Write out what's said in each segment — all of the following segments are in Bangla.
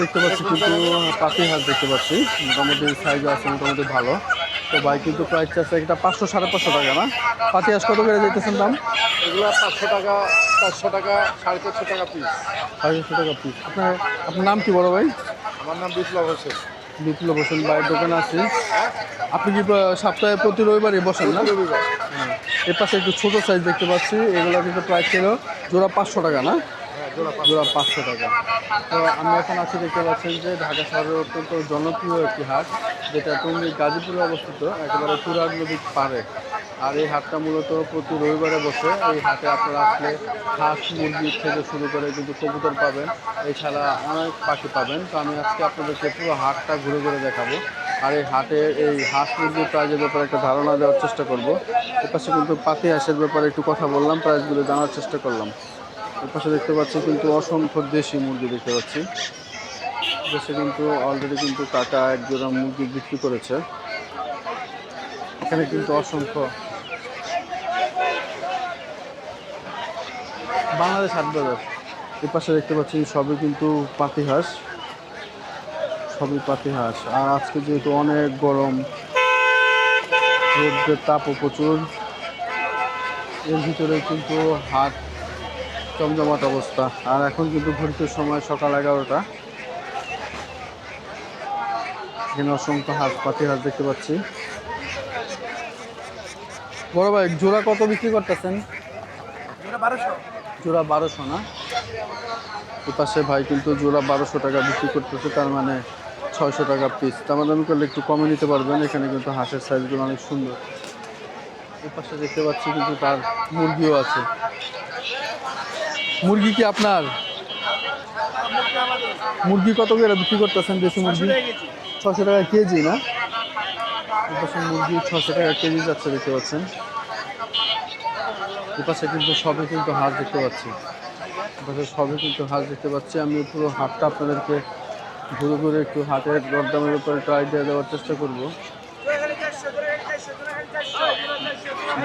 দেখতে পাচ্ছি কিন্তু পাতি হাঁস দেখতে পাচ্ছি, মোটামুটি সাইজ আছে মোটামুটি ভালো। তো ভাই কিন্তু প্রাইস আছে এটা 500 550 টাকা না? পাতি হাঁস কত করে যেতেছেন দাম? এগুলো 500 টাকা, 400 টাকা, 450 টাকা পিস। 550 টাকা পিস। আপনার নাম কি বড় ভাই? আমার নাম বিপ্লব হোসেন। বিপ্লব হোসেন ভাইয়ের দোকানে আছি। আপনি কি সপ্তাহে প্রতি রবিবারই বসেন না? প্রতি রবিবার। হ্যাঁ। এর পাশে একটু ছোটো সাইজ দেখতে পাচ্ছি, এগুলো কিন্তু প্রাইস ছিল জোড়া 500 টাকা না? হ্যাঁ, জোড়া জোড়া 500 টাকা। তো আমি এখন আছি, দেখতে পাচ্ছেন যে ঢাকা শহরের অত্যন্ত জনপ্রিয় একটি হাট, যেটা টঙ্গী গাজীপুরে অবস্থিত, একেবারে তুরাগ নদীর পাড়ে। আর এই হাটটা মূলত প্রতি রবিবারে বসে। এই হাটে আপনারা আসলে হাঁস মুরগি থেকে শুরু করে কিন্তু কবুতর পাবেন, এছাড়া অনেক পাখি পাবেন। তো আমি আজকে আপনাদেরকে পুরো হাটটা ঘুরে ঘুরে দেখাবো, আর এই হাটে এই হাঁস মুরগির প্রাইজের ব্যাপারে একটা ধারণা দেওয়ার চেষ্টা করব। এর পাশে কিন্তু পাতি হাঁসের ব্যাপারে একটু কথা বললাম, প্রাইসগুলো জানার চেষ্টা করলাম। এর পাশে দেখতে পাচ্ছি কিন্তু অসংখ্য দেশি মুরগি দেখতে পাচ্ছি। দেশে কিন্তু অলরেডি কিন্তু কাকা এক জোড়া মুরগি বিক্রি করেছে। এখানে কিন্তু অসংখ্য বাংলাদেশ হাট বাজার। এর পাশে দেখতে পাচ্ছি সবই কিন্তু পাতি হাঁস, সবই পাতি হাঁস। আর আজকে যেহেতু অনেক গরম, রোদ্রের তাপও প্রচুর, এর ভিতরে কিন্তু হাট জমজমাট অবস্থা। আর এখন কিন্তু ঘড়িতে সময় সকাল 11টা। এখানে অসংখ্য হাঁস, পাতি হাঁস দেখতে পাচ্ছি। বড় ভাই জোড়া কত বিক্রি করতেছেন? জোড়া 1200 না? এপাশে ভাই কিন্তু জোড়া 1200 টাকা বিক্রি করতেছে, তার মানে 600 টাকা পিস। দামাদামি করলে একটু কমে নিতে পারবেন। এখানে কিন্তু হাঁসের সাইজগুলো অনেক সুন্দর। এপাশে দেখতে পাচ্ছি কিন্তু তার মুরগিও আছে। মুরগি কি আপনার? মুরগি কত করে বিক্রি করতেছেন দেশি মুরগি? 600 টাকা কেজি না? এপাশে মুরগি 600 টাকা কেজি যাচ্ছে দেখতে পাচ্ছেন। এপাশে কিন্তু সবই কিন্তু হাঁস দেখতে পাচ্ছি, এপাশে সবই কিন্তু হাঁস দেখতে পাচ্ছি। আমি পুরো হাটটা আপনাদেরকে ঘুরে ঘুরে একটু হাটের দরদামের উপরে একটু আইডিয়া দেওয়ার চেষ্টা করব।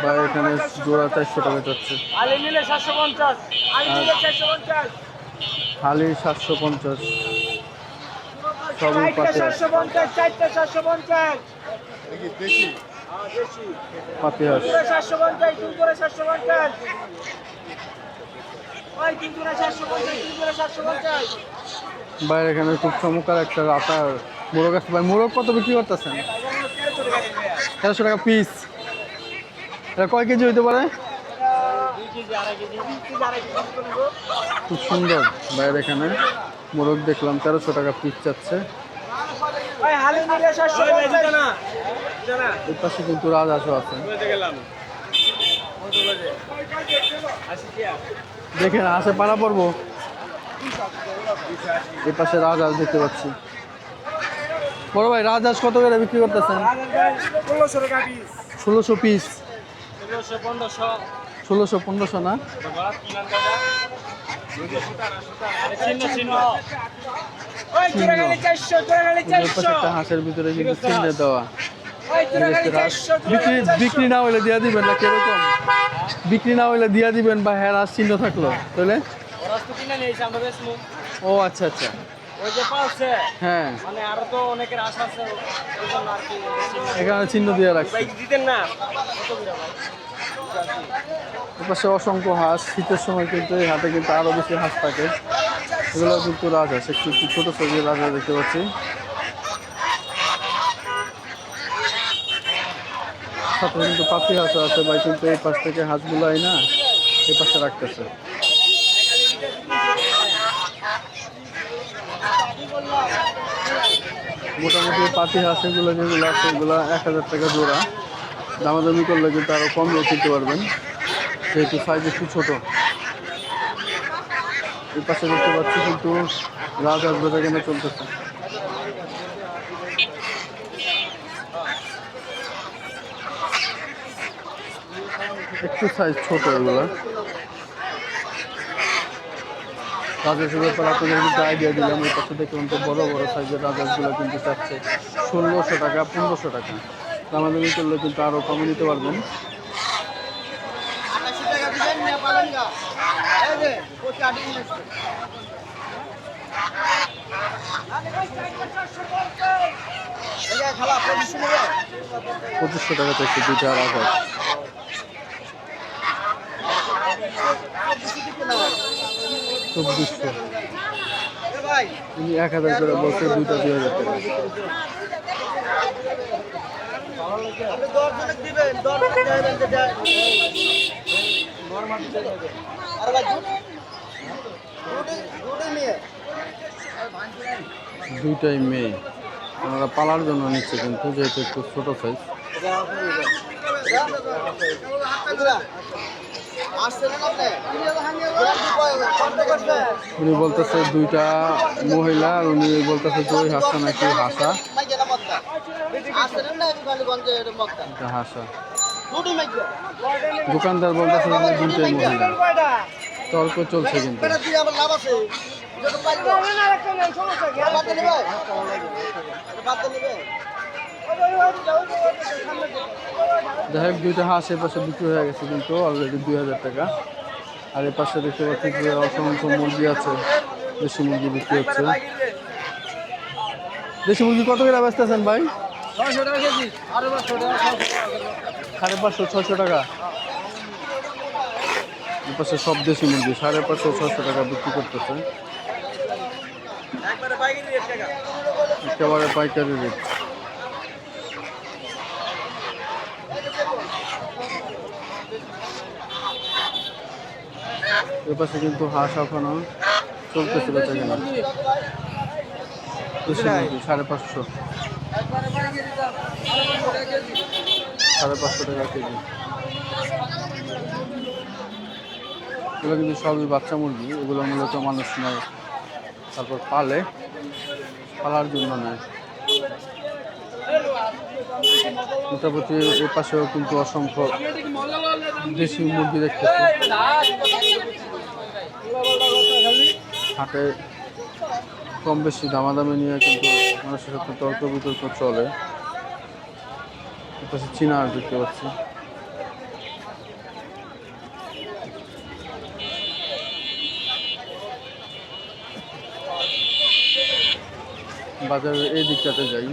বা এখানে জোড়া 400 টাকা যাচ্ছে, হালি 750, সবই পাতি হাঁস, পাতি হাঁস। বাইরে এখানে খুব চমৎকার একটা রাতার মোরগ আছে ভাই। মোরগ কত বিক্রি করতেছেন? 1300 টাকা পিস। এটা কয় কেজি হইতে পারে? খুব সুন্দর। বাইরে এখানে মোরগ দেখলাম 1300 টাকা পিস চাচ্ছে। এর পাশে কিন্তু রাজহাঁসও আছে, দেখেন হাঁসে পাড়া পড়বো। এর পাশে রাজহাঁস দেখতে পাচ্ছি। বড় ভাই রাজহাঁস কত করে বিক্রি করতেছেন? 1600 পিস। 1600 1500 না? একটা হাঁসের ভিতরে কিন্তু চিহ্ন দেওয়া। বিক্রি না হইলে দিয়া দিবেন না কিরকম? বিক্রি না হইলে দিয়া দিবেন বা হ্যাঁ হাঁস চিহ্ন থাকলো তাহলে? ও আচ্ছা আচ্ছা, হ্যাঁ এখানে চিহ্ন দিয়ে রাখছি। এপাশে অসংখ্য হাঁস। শীতের সময় কিন্তু এই হাটে কিন্তু আরো বেশি হাঁস থাকে। এগুলো কিন্তু রাজহাঁস, একটু একটু ছোট সাইজের রাজহাঁস দেখতে পাচ্ছি। সাথে কিন্তু পাতি হাঁসও আছে ভাই, কিন্তু এই পাশ থেকে হাঁসগুলো আই না এই পাশে রাখতেছে। মোটামুটি পাতি হাঁস এগুলো যেগুলো আছে এগুলো 1000 টাকা জোড়া। দামাদামি করলে কিন্তু আরো কমও কিনতে পারবেন, যেহেতু সাইজ একটু ছোট। এই পাশে দেখতে পাচ্ছি কিন্তু রাজহাঁস বেচা কেনা চলতেছে। একটু সাইজ ছোট এগুলো। রাজহাঁসের ব্যাপারে আপনাদের কিন্তু আইডিয়া দিলাম। এই পাশে দেখলাম তো বড় বড় সাইজের রাজহাঁসগুলো কিন্তু চাচ্ছে 1600 টাকা 1500 টাকা। দামাদামি করলে কিন্তু আরও কমে নিতে পারবেন। পঁচিশশো টাকা চাইছে দুইটা রাখা। 2400। উনি 1000 করে বলছে, দুইটা 2000 টাকা। দুইটাই মেয়ে, ওনারা পালার জন্য নিচ্ছে, কিন্তু যেহেতু একটু ছোট সাইজ। উনি বলতেছে দুইটা মহিলা, আর উনি বলতেছে যে ওই হাঁসটা নাকি হাসা। হাসা দোকানদার বলতেছে যে দুইটাই মহিলা। তর্ক চলছে কিন্তু। যাই হোক, দুইটা হাঁস এ পাশে বিক্রি হয়ে গেছে কিন্তু অলরেডি 2000 টাকা। আর এ পাশে দেখতে পাচ্ছি যে অসংখ্য মুরগি আছে, দেশি মুরগি বিক্রি হচ্ছে। দেশি মুরগি কত করে বেচতেছেন ভাই? 600 টাকা কেজি। 550, 600 টাকা। এ পাশে সব দেশি মুরগি 550, 600 টাকা বিক্রি করতেছে। একেবারে পাইকারি রেট। এ পাশে কিন্তু হাঁস এখনো চলতেছে বেচা কেনা। দেশি মুরগি 550, 550 টাকা কেজি। এগুলো কিন্তু সবই বাচ্চা মুরগি, এগুলো মূলত মানুষ নেয়, তারপর পালার জন্য নেয়। মোটামুটি এ পাশেও কিন্তু অসংখ্য দেশি মুরগি দেখতেছি। হাটে কম বেশি দামাদামি নিয়ে কিন্তু মানুষের সাথে তর্ক বিতর্ক চলে। এ পাশে চীনা হাঁস দেখতে পাচ্ছি। বাজারের এই দিকটাতে যাই।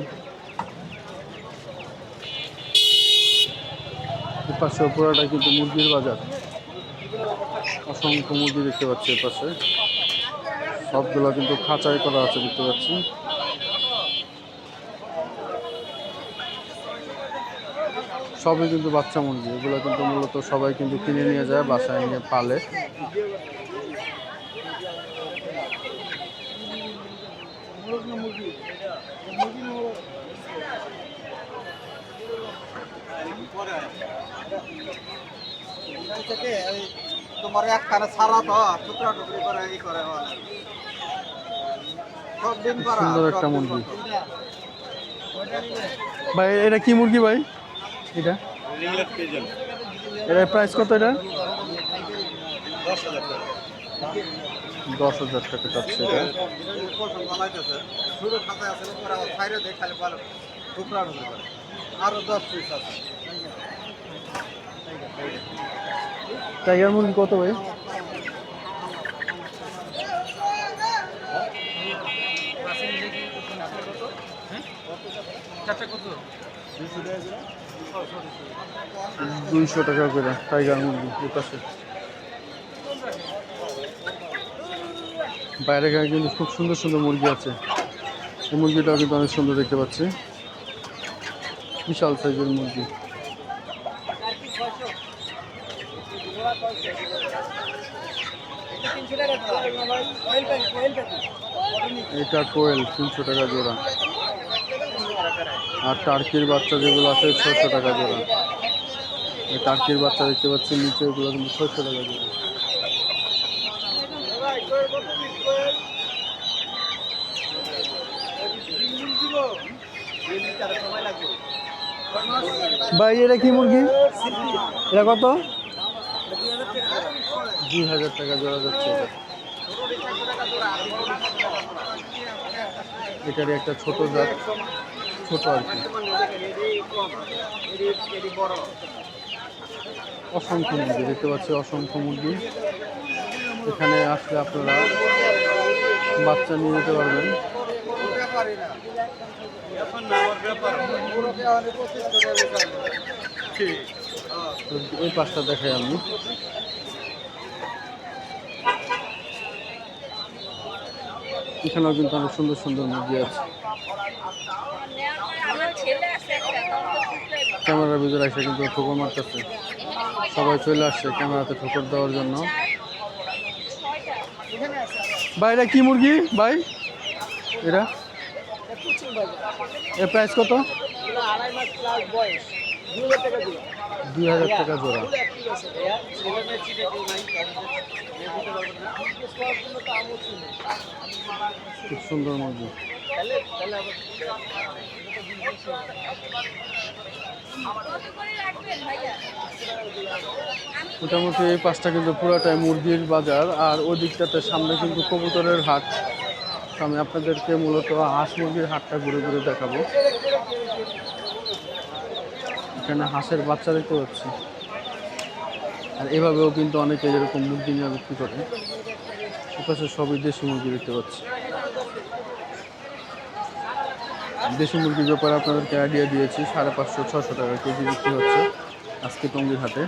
এপাশে পুরোটা কিন্তু মুরগির বাজার, অসংখ্য মুরগি দেখতে পাচ্ছি। এপাশে সবগুলো কিন্তু খাঁচাই করা আছে দেখতে পাচ্ছি। সবই কিন্তু বাচ্চা মুরগি, এগুলো কিন্তু মূলত সবাই কিন্তু কিনে নিয়ে যায়, বাসায় নিয়ে পালে। তোমার একখানে ছাড়া তো টুকরা টুকরি করে ই করে সব দিন করা। সুন্দর একটা মুরগি ভাই। এটা কি মুরগি ভাই? এটা এর প্রাইস কত? এটা 10,000 টাকা চাচ্ছে এটা। শুরু খাতায় আছে ছাইরে দেখ খালি ভালো টুকরা টুকরি করে। আরো 10 পিস আছে। টাইগার মুরগি কত ভাই? $200 করে টাইগার মুরগি। এ পাশে বাইরে গায়ে কিন্তু খুব সুন্দর সুন্দর মুরগি আছে। এই মুরগিটাও কিন্তু অনেক সুন্দর দেখতে পাচ্ছি, বিশাল সাইজের মুরগি। এটা কোয়েল 300 টাকা জোড়া। আর টার্কির বাচ্চা যেগুলো আছে 600 টাকা জোড়া। এই টার্কির বাচ্চা দেখতে পাচ্ছি নিচে, এগুলো কিন্তু 600 টাকা জোড়া। ভাই এটা কি মুরগি? এটা কত? 2000 টাকা জোড়া যাচ্ছে এটা। এটারই একটা ছোট জাত, ছোট আর কি। অসংখ্য মুরগি দেখতে পাচ্ছি, অসংখ্য মুরগি। এখানে আসলে আপনারা বাচ্চা নিয়ে যেতে পারবেন। ব্যাপারই না এখন না আমার ব্যাপার পুরো কে অনেক 25 টাকা বেচা ঠিক তো এই পাশটা দেখাই আমি। এখানেও কিন্তু অনেক সুন্দর সুন্দর মুরগি আছে। ক্যামেরার ভিতরে এসে কিন্তু ঠোকর মারতেছে, সবাই চলে আসছে ক্যামেরাতে ঠোকর দেওয়ার জন্য। ভাই এটা কি মুরগি ভাই? এটা এর প্রাইস কত? 2000 টাকা জোড়া। খুব সুন্দর মুরগি। মোটামুটি এই পাশটা কিন্তু পুরোটাই মুরগির বাজার, আর ওই দিকটাতে সামনে কিন্তু কবুতরের হাট। তো আমি আপনাদেরকে মূলত হাঁস মুরগির হাটটা ঘুরে ঘুরে দেখাবো। এখানে হাঁসের বাচ্চা দেখতে পাচ্ছি, আর এভাবেও কিন্তু অনেকে এরকম মুরগি নিয়ে বিক্রি করে। এপাশে সবই দেশি মুরগি দেখতে পাচ্ছি। দেশি মুরগির ব্যাপারে আপনাদেরকে আইডিয়া দিয়েছি, 550-600 টাকা কেজি বিক্রি হচ্ছে আজকে টঙ্গীর হাটে।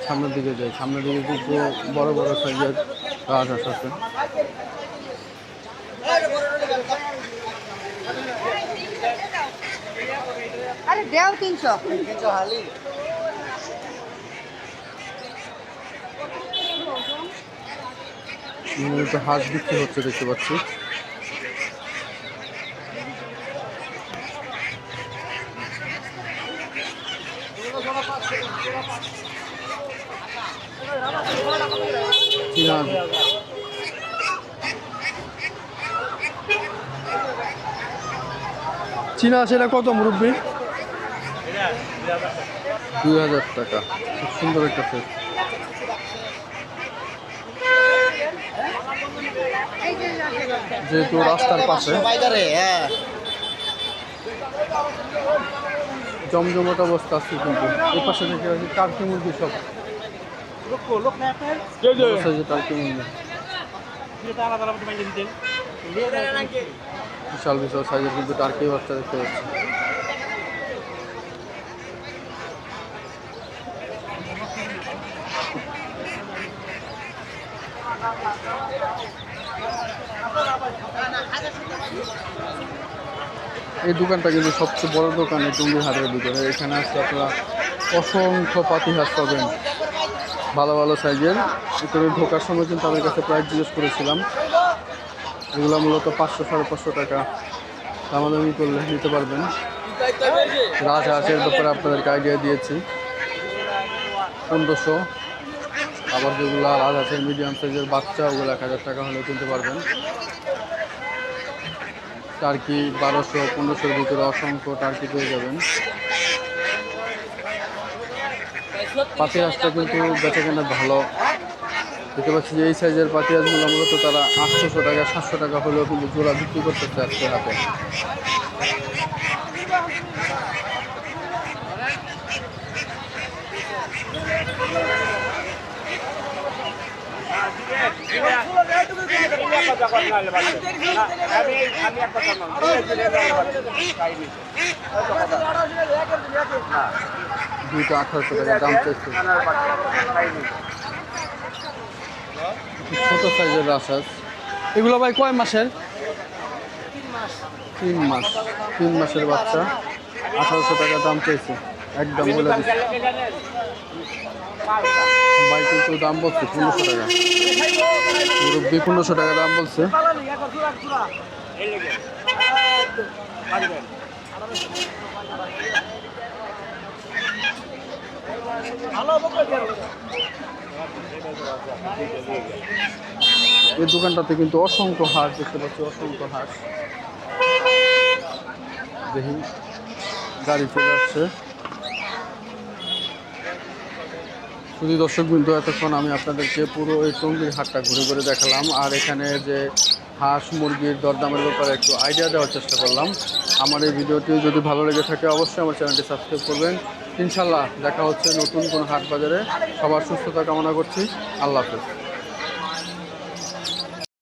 সামনের দিকে যাই, সামনের দিকে কিন্তু বড় বড় সাইজের রাজহাঁস আছে। আরে দেও 300 হালি মূলত হাঁস বিক্রি হচ্ছে দেখতে পাচ্ছি। চীনা চীনা সেটা কত মুরব্বী? 2000 টাকা। খুব সুন্দর একটা সেট। যেহেতু রাস্তার পাশে জমজমাট অবস্থা আছে, কিন্তু এই পাশে দেখে রাখি টার্কি মুরগি সব টার্কি মুরগি বিশাল বিশাল সাইজের কিন্তু টার্কি বাচ্চা দেখতে পাচ্ছি। এই দোকানটা কিন্তু সবচেয়ে বড় দোকান এই টঙ্গী হাটের ভিতরে। এখানে আসলে আপনারা অসংখ্য পাতি হাঁস পাবেন, ভালো ভালো সাইজের। ভিতরে ঢোকার সময় কিন্তু তাদের কাছে প্রাইস জিজ্ঞেস করেছিলাম। এগুলো মূলত 500-550 টাকা দামাদামি করলে নিতে পারবেন। রাজহাঁসের ব্যাপারে আপনাদেরকে আইডিয়া দিয়েছি, 1500। আবার যেগুলো রাজহাঁসের মিডিয়াম সাইজের বাচ্চা, ওগুলো 1000 টাকা হলে কিনতে পারবেন। টার্কি 1200-1500-র ভিতরে অসংখ্য টার্কি পেয়ে যাবেন। পাতি হাঁসটা কিন্তু বেচাকেনা ভালো দেখতে পাচ্ছি যে এই সাইজের পাতি হাঁসগুলো মূলত তারা 800 টাকা 700 টাকা হলেও কিন্তু জোড়া বিক্রি করতেছে আজকে হাতে। দুইটা 1800 টাকা দাম চাইছে। ছোট সাইজের রাজহাঁস এগুলো ভাই কয় মাসের? 3 মাস। 3 মাসের বাচ্চা 1800 টাকা দাম চাইছে, একদম বলে দিচ্ছে ভাই। কিন্তু দাম বলছে 1500 টাকা, মুরব্বী 1500 টাকা দাম বলছে। এই দোকানটাতে কিন্তু অসংখ্য হাঁস দেখতে পাচ্ছি, অসংখ্য হাঁস। দেখি গাড়ি চলে আসছে। শুধু দর্শক বিন্দু, এতক্ষণ আমি আপনাদেরকে পুরো এই টঙ্গীর হাটটা ঘুরে ঘুরে দেখালাম, আর এখানে যে হাঁস মুরগির দরদামের ব্যাপারে একটু আইডিয়া দেওয়ার চেষ্টা করলাম। আমার এই ভিডিওটি যদি ভালো লেগে থাকে অবশ্যই আমার চ্যানেলটি সাবস্ক্রাইব করবেন। ইনশাল্লাহ দেখা হচ্ছে নতুন কোনো হাট বাজারে। সবার সুস্থতা কামনা করছি। আল্লাহ হাফেজ।